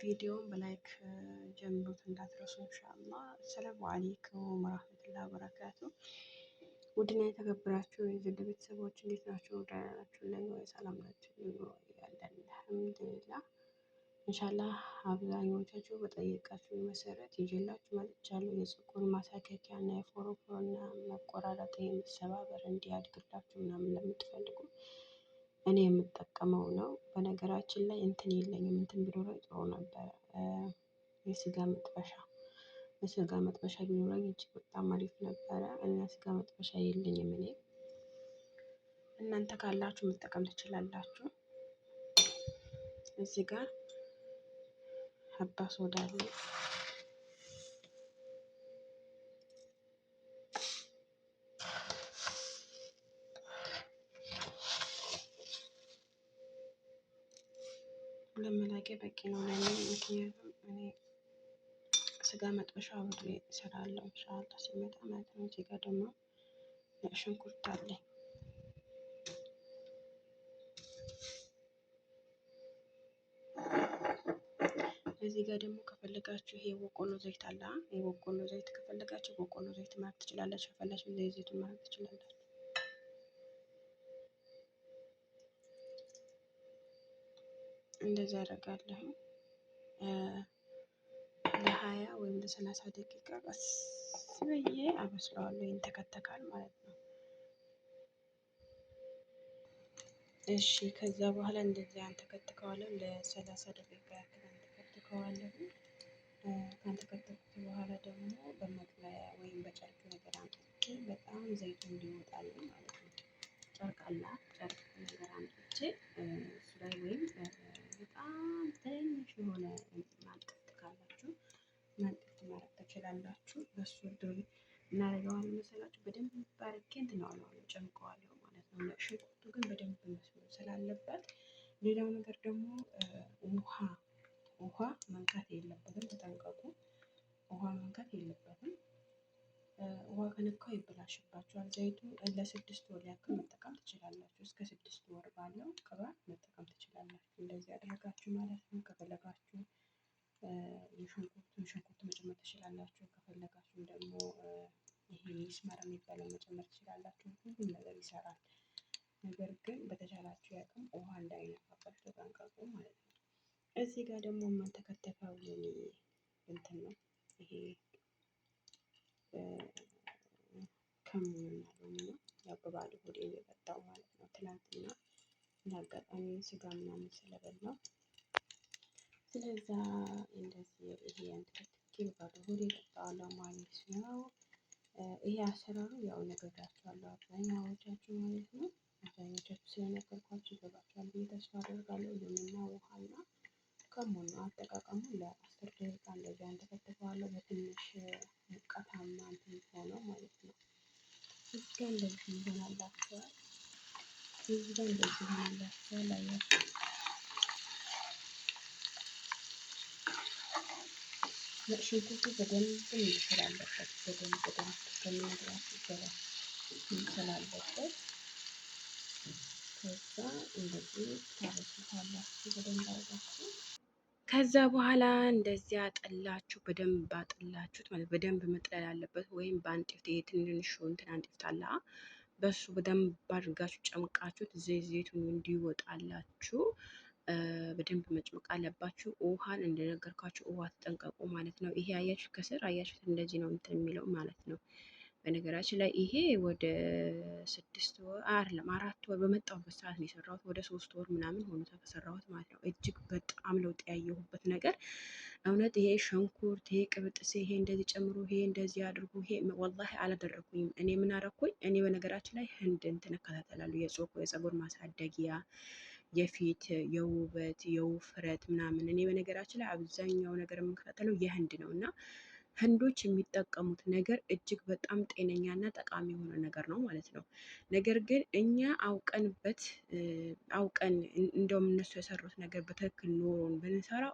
ቪዲዮውን በላይክ ጀምሩት እንዳትረሱ ኢንሻአላህ። ሰላም አለይኩም ወራህመቱላሂ ወበረካቱ። ውድና የተከበራችሁ የዘድ ቤተሰቦች እንዴት ናችሁ? ደህና ናችሁ? ላይ ወይ ሰላም ናችሁ? ያለን አልሐምዱሊላህ። ኢንሻአላህ አብዛኞቻችሁ በጠየቃችሁ መሰረት ይዤላችሁ መጥቻለሁ። የፀጉር ማሳከኪያ እና የፎሮፎርና መቆራረጥ መሰባበር እንዲያድግላችሁ ምናምን ለምትፈልጉ እኔ የምጠቀመው ነው። በነገራችን ላይ እንትን የለኝም፣ እንትን ቢኖረኝ ጥሩ ነበረ። የስጋ መጥበሻ ቢኖረኝ እጅግ በጣም አሪፍ ነበረ እና ስጋ መጥበሻ የለኝም እኔ። እናንተ ካላችሁ መጠቀም ትችላላችሁ። እዚህ ጋር ሀባ ሶዳ አለ። ለመላቄ በቂ ነው ለኔ፣ ምክንያቱም እኔ ስጋ መጥበሻ አብሬ እሰራለሁ ኢንሻአላህ ሲመጣ ማለት ነው። እዚህ ጋር ደግሞ ሽንኩርት አለኝ። እዚህ ጋር ደግሞ ከፈለጋችሁ ይሄ የበቆሎ ዘይት አለ። የበቆሎ ዘይት ከፈለጋችሁ በቆሎ ዘይት ማድረግ ትችላላችሁ። ከፈለጋችሁ ዘይቱን ማድረግ ትችላላችሁ። እንደዚህ አደርጋለሁ። ለ20 ወይም ለ30 ደቂቃ ቀስ ብዬ አበስለዋለሁ። ይንተከተካል ማለት ነው። እሺ ከዛ በኋላ እንደዚህ አንተከትከዋለሁ። ለ30 ደቂቃ ያክል አንተከትከዋለሁ። ካንተከተኩት በኋላ ደግሞ በመጥለያ ወይም በጨርቅ ነገር አምጥቼ በጣም ዘይቱ እንዲወጣልኝ ማለት ነው። ጨርቅ ነገር አምጥቼ እሱ ላይ ወይም በጣም ትንሽ የሆነ ማንጠፍት ካላችሁ ማንጠፍት ማድረግ ትችላላችሁ። በሱ ድር እናደርገዋለን መሰላችሁ። በደንብ ባርኬ እንትን አለዋለሁ፣ ጨምቀዋለሁ ማለት ነው። ሽንኩርቱ ግን በደንብ መስመር ስላለበት። ሌላው ነገር ደግሞ ውሃ መንካት የለበትም። ተጠንቀቁ። ውሃ መንካት የለበትም። ውሃ ከነካው ይበላሽባችኋል። ዘይቱ ለ6 ወር ያክል መጠቀም ትችላላችሁ። እስከ 6 ወር ባለው ቅባት መጠቀም ትችላላችሁ። እንደዚህ አድርጋችሁ ማለት ነው። ከፈለጋችሁ ሽንኩርት መጨመር ትችላላችሁ። ከፈለጋችሁ ደግሞ ይሄ ሚስማር የሚባለው መጨመር ትችላላችሁ። ሁሉም ነገር ይሰራል። ነገር ግን በተቻላችሁ ያቅም ውሃ እንዳይነካባችሁ ተጠንቀቁ ማለት ነው። እዚህ ጋር ደግሞ የማንተከተከው እንትን ነው። ይሄ ከሙንና ሎሚ ነው። ያው በባዶ ሆዴ የጠጣው ማለት ነው። ትናንትና እንዳጋጣሚ ስጋ ምናምን ስለበላው ስለዛ እንደዚህ ይሄ አንተከትኬ በባዶ ሆዴ እጠጣዋለሁ ማለት ነው። ይሄ አሰራሩ ያው ነግሬያችኋለሁ አብዛኛዎቻችሁ ማለት ነው። አብዛኞቻችሁ ስለነገርኳችሁ ይገባችኋል ብዬ ተስፋ አደርጋለሁ። ሎሚና ውሃና ከሙን ነው አጠቃቀሙ። ለ10 ደቂቃ እንደዚህ አንተከትከዋለሁ በትንሽ ሙቀታማ እንትን ሆነው ማለት ነው። እዚህ ጋር እንደዚህ ይሆናላችኋል። አያችሁ። ሽንኩርቱ በደንብ መብሰል አለበት። በደንብ ከሚነግራችሁ በላይ መብሰል አለበት። ከዛ እንደዚህ ታበስሉታላችሁ በደንብ አድርጋችሁ። ከዛ በኋላ እንደዚህ አጠላችሁ፣ በደንብ አጠላችሁት ማለት በደንብ መጥለል አለበት። ወይም በአንጢፍት ትንንሹ እንትን አንጢፍት አለ፣ በሱ በደንብ አድርጋችሁ ጨምቃችሁት ዘይቱን እንዲወጣላችሁ በደንብ መጭመቅ አለባችሁ። ውሃን እንደነገርኳችሁ ውሃ ተጠንቀቁ ማለት ነው። ይሄ አያችሁ ከስር አያችሁት፣ እንደዚህ ነው እንትን የሚለው ማለት ነው። በነገራችን ላይ ይሄ ወደ 6 ወር አይደለም 4 ወር በመጣሁበት ሰዓት ነው የሰራሁት። ወደ 3 ወር ምናምን ሆኖ ከሰራሁት ማለት ነው። እጅግ በጣም ለውጥ ያየሁበት ነገር እውነት ይሄ ሽንኩርት፣ ይሄ ቅብጥሴ፣ ይሄ እንደዚህ ጨምሮ፣ ይሄ እንደዚህ አድርጉ፣ ይሄ ወላሂ አላደረኩኝም። እኔ ምን አደረኩኝ? እኔ በነገራችን ላይ ህንድ እንትን እከታተላለሁ፣ የፀጉር ማሳደጊያ፣ የፊት የውበት የውፍረት ምናምን። እኔ በነገራችን ላይ አብዛኛው ነገር የምከታተለው የህንድ ነው እና ህንዶች የሚጠቀሙት ነገር እጅግ በጣም ጤነኛና ጠቃሚ የሆነ ነገር ነው ማለት ነው። ነገር ግን እኛ አውቀን እንደውም እነሱ የሰሩት ነገር በትክክል ኖሮን ብንሰራው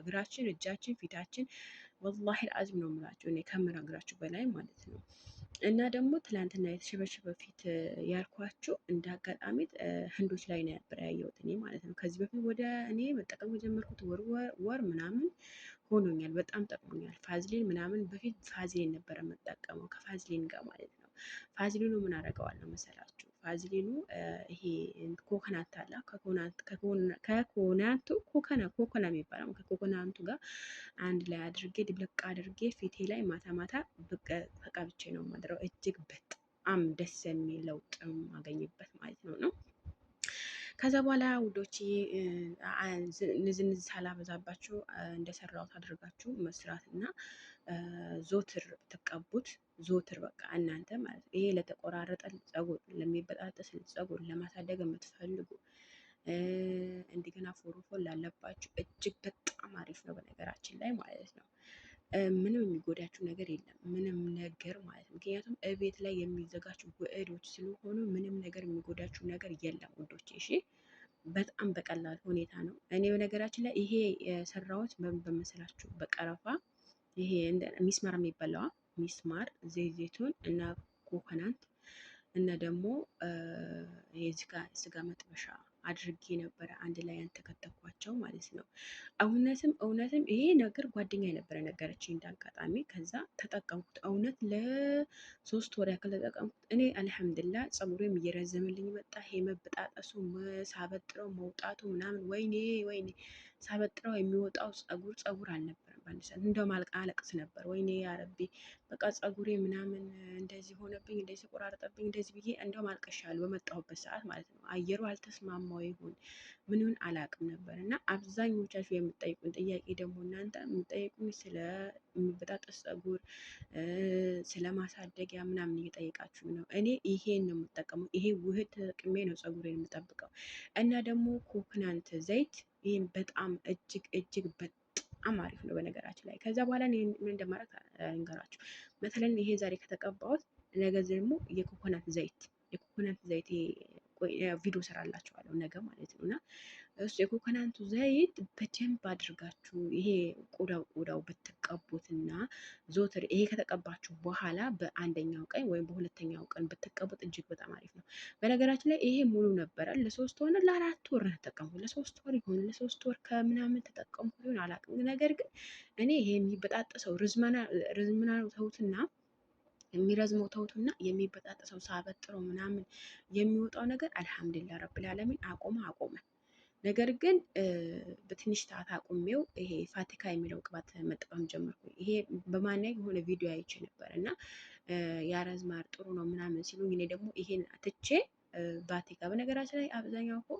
እግራችን፣ እጃችን፣ ፊታችን ወላሂ አልዓዚም ነው የምላችሁ እኔ ከምነግራችሁ በላይ ማለት ነው። እና ደግሞ ትላንትና የተሸበሸበ ፊት ያልኳችሁ እንደ አጋጣሚ ህንዶች ላይ ነው ነበር ያየሁት እኔ ማለት ነው። ከዚህ በፊት ወደ እኔ መጠቀም የጀመርኩት ወር ምናምን ሆኖኛል። በጣም ጠቅሞኛል። ፋዝሊን ምናምን በፊት ፋዝሊን ነበረ የምጠቀመው ከፋዝሊን ጋር ማለት ነው። ፋዝሊኑ ምን አደርገዋለሁ መሰላችሁ? ፋዝሊኑ ይሄ ኮኮናት አለ ከኮኮናቱ ኮኮና የሚባለው ከኮኮናቱ ጋር አንድ ላይ አድርጌ ድብልቅ አድርጌ ፊቴ ላይ ማታ ማታ ተቀብቼ ነው ማድረው። እጅግ በጣም ደስ የሚል ለውጥ ማገኝበት ማለት ነው። ከዛ በኋላ ውዶች ንዝንዝ ሳላበዛባችሁ እንደሰራሁት አድርጋችሁ መስራት እና ዞትር ትቀቡት። ዞትር በቃ እናንተ ማለት ነው። ይሄ ለተቆራረጠ ጸጉር፣ ለሚበጣጠስ ጸጉር ለማሳደግ የምትፈልጉ እንደገና ፎሮፎር ላለባችሁ እጅግ በጣም አሪፍ ነው በነገራችን ላይ ማለት ነው። ምንም የሚጎዳችሁ ነገር የለም፣ ምንም ነገር ማለት ነው። ምክንያቱም እቤት ላይ የሚዘጋጁ ውህዶች ስለሆኑ ምንም ነገር የሚጎዳችሁ ነገር የለም ውዶች። እሺ በጣም በቀላል ሁኔታ ነው። እኔ በነገራችን ላይ ይሄ የሰራሁት በመሰላችሁ በቀረፋ ይሄ ሚስማር የሚበላዋ ሚስማር፣ ዘይቱን እና ኮኮናት እና ደግሞ ስጋ መጥበሻ አድርጌ ነበረ አንድ ላይ ያንተከተኳቸው ማለት ነው። እውነትም ይሄ ነገር ጓደኛ የነበረ ነገረችኝ እንዳጋጣሚ። ከዛ ተጠቀምኩት። እውነት ለ3 ወር ያክል ተጠቀምኩት። እኔ አልሐምድላ ፀጉሬም እየረዘምልኝ መጣ። ይሄ መበጣጠሱ ሳበጥረው መውጣቱ ምናምን ወይኔ ሳበጥረው የሚወጣው ፀጉር አልነበረም። በአንድ ሰዓት እንደውም አለቅስ ነበር። ወይኔ ያረቢ በቃ ፀጉሬ ምናምን እንደዚህ ሆነብኝ፣ እንደዚህ ቆራረጠብኝ፣ እንደዚህ ብዬ እንደውም አልቅሻለሁ በመጣሁበት ሰዓት ማለት ነው። አየሩ አልተስማማው ይሁን ምንን አላውቅም ነበር። እና አብዛኞቻችሁ የምጠይቁን ጥያቄ ደግሞ እናንተ የምጠይቁኝ ስለ የሚበጣጠስ ፀጉር ስለ ማሳደጊያ ምናምን እየጠየቃችሁ ነው። እኔ ይሄን ነው የምጠቀመው። ይሄ ውህድ ተጠቅሜ ነው ፀጉሬን የምጠብቀው። እና ደግሞ ኮኮናንት ዘይት ይህም በጣም እጅግ በጣም አሪፍ ነው በነገራችን ላይ። ከዛ በኋላ ምን እንደማደርግ እንገራችሁ። በተለይ ይሄ ዛሬ ከተቀባሁት ነገ ደግሞ የኮኮናት ዘይት ቪዲዮ ሰራላችኋለሁ ነገ ማለት ነው። እና እሱ የኮኮናቱ ዘይት በደንብ አድርጋችሁ ይሄ ቆዳው ብትቀቡትና ዞትር ይሄ ከተቀባችሁ በኋላ በአንደኛው ቀን ወይም በሁለተኛው ቀን ብትቀቡት እጅግ በጣም አሪፍ ነው። በነገራችን ላይ ይሄ ሙሉ ነበረ ለ3 ሆነ ለ4 ወር ነው ተጠቀምኩት። ለ3 ወር ይሆን ለ3 ወር ከምናምን ተጠቀምኩት ይሆን አላውቅም። ነገር ግን እኔ ይሄ የሚበጣጠሰው ርዝምና ተውትና የሚረዝመው ተውትና የሚበጣጠሰው ሳበጥረው ምናምን የሚወጣው ነገር አልሐምዱሊላህ ረብል ዓለሚን አቆመ። ነገር ግን በትንሽ ሰዓት አቁሜው ይሄ ፋቲካ የሚለው ቅባት መጠቀም ጀመርኩ። ይሄ በማንኛው የሆነ ቪዲዮ አይቼ ነበር እና ያረዝማል ጥሩ ነው ምናምን ሲሉኝ እኔ ደግሞ ይሄን ትቼ ቫቲካ። በነገራችን ላይ አብዛኛው እኮ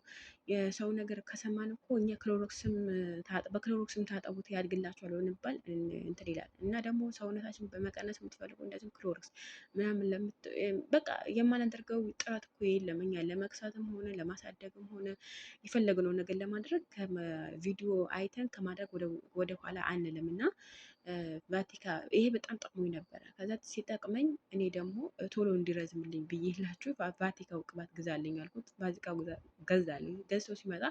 የሰው ነገር ከሰማን እኮ እኛ በክሎሮክስም ታጠቡት ያድግላችኋል እንባል እንትን ይላል። እና ደግሞ ሰውነታችን በመቀነስ የምትፈልጉ እንደዚህም ክሎሮክስ ምናምን በቃ የማናደርገው ጥረት እኮ የለም። እኛ ለመክሳትም ሆነ ለማሳደግም ሆነ የፈለግነው ነገር ለማድረግ ከቪዲዮ አይተን ከማድረግ ወደ ኋላ አንልም። እና ቫቲካ ይሄ በጣም ጠቅሞኝ ነበረ። ከዛ ሲጠቅመኝ እኔ ደግሞ ቶሎ እንዲረዝምልኝ ብዬላችሁ ቫቲካው ቅባት ግዛልኝ አልኩት። ቫቲካው ገዛልኝ። ገዝቶ ሲመጣ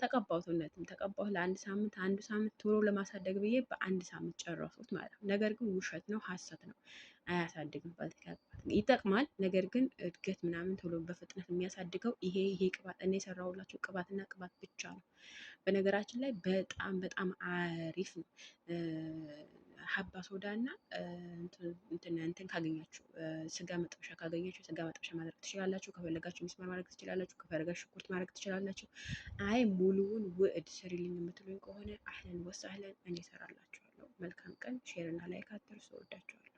ተቀባሁት። እውነትም ተቀባሁት ለ1 ሳምንት። 1 ሳምንት ቶሎ ለማሳደግ ብዬ በ1 ሳምንት ጨረሱት ማለት ነው። ነገር ግን ውሸት ነው፣ ሀሰት ነው። አያሳድግም። ቫቲካ ቅባት ይጠቅማል። ነገር ግን እድገት ምናምን ቶሎ በፍጥነት የሚያሳድገው ይሄ ቅባት እኔ የሰራሁላችሁ ቅባትና ቅባት ብቻ ነው። በነገራችን ላይ በጣም አሪፍ ነው። ሀባ ሶዳ እና እንትን ካገኛችሁ ስጋ መጥበሻ ካገኛችሁ ስጋ መጥበሻ ማድረግ ትችላላችሁ። ከፈለጋችሁ ሚስማር ማድረግ ትችላላችሁ። ከፈለጋችሁ ሽንኩርት ማድረግ ትችላላችሁ። አይ ሙሉውን ውዕድ ስሪልኝ የምትሉኝ ከሆነ አህለን ወሳህለን እኔ እሰራላችኋለሁ። መልካም ቀን። ሼር እና ላይክ አትርሱ። እወዳችኋለሁ።